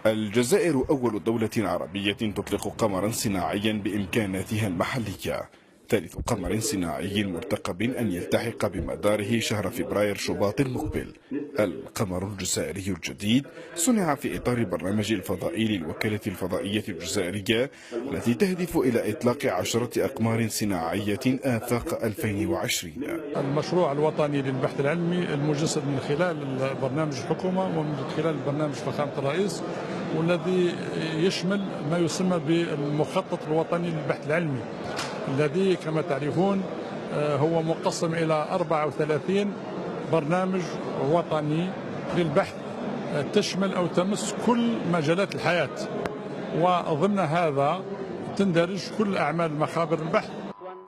الجزائر أول دولة عربية تطلق قمرا صناعيا بإمكاناتها المحلية، ثالث قمر صناعي مرتقب أن يلتحق بمداره شهر فبراير شباط المقبل. القمر الجزائري الجديد صنع في إطار البرنامج الفضائي للوكالة الفضائية الجزائرية التي تهدف إلى إطلاق 10 أقمار صناعية آفاق 2020. المشروع الوطني للبحث العلمي المجسد من خلال برنامج الحكومة ومن خلال برنامج فخامة الرئيس، والذي يشمل ما يسمى بالمخطط الوطني للبحث العلمي، الذي كما تعرفون هو مقسم إلى 34 برنامج وطني للبحث تشمل أو تمس كل مجالات الحياة، وضمن هذا تندرج كل أعمال مخابر البحث.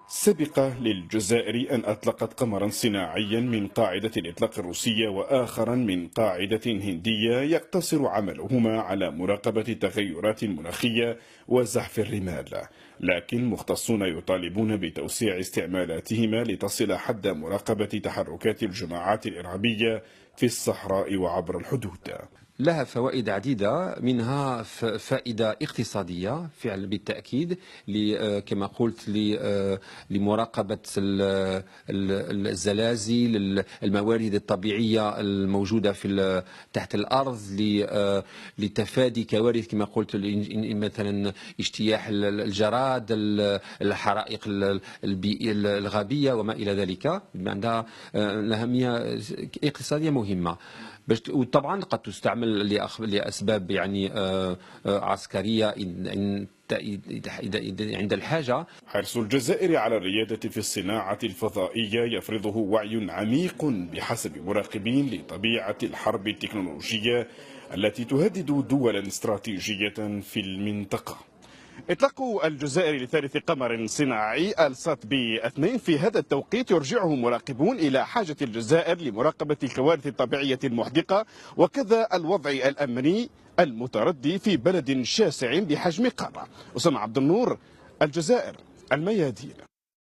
سبق للجزائر أن أطلقت قمرا صناعيا من قاعدة الإطلاق الروسية وآخرا من قاعدة هندية يقتصر عملهما على مراقبة التغيرات المناخية وزحف الرمال، لكن مختصون يطالبون بتوسيع استعمالاتهما لتصل حد مراقبة تحركات الجماعات الإرهابية في الصحراء وعبر الحدود. لها فوائد عديدة، منها فائدة اقتصادية فعلا بالتأكيد، كما قلت لمراقبة الزلازل، الموارد الطبيعية الموجودة تحت الأرض، لتفادي كوارث كما قلت مثلا اجتياح الجراد، الحرائق الغابية وما إلى ذلك. عندها أهمية اقتصادية مهمة، وطبعا قد تستعمل لأسباب يعني عسكرية عند الحاجة. حرص الجزائر على الريادة في الصناعة الفضائية يفرضه وعي عميق بحسب مراقبين لطبيعة الحرب التكنولوجية التي تهدد دولا استراتيجية في المنطقة. إطلاق الجزائر لثالث قمر صناعي السات بي 2 في هذا التوقيت يرجعه مراقبون إلى حاجة الجزائر لمراقبة الكوارث الطبيعية المحدقة وكذا الوضع الأمني المتردي في بلد شاسع بحجم قارة. أسامة عبد النور، الجزائر، الميادين.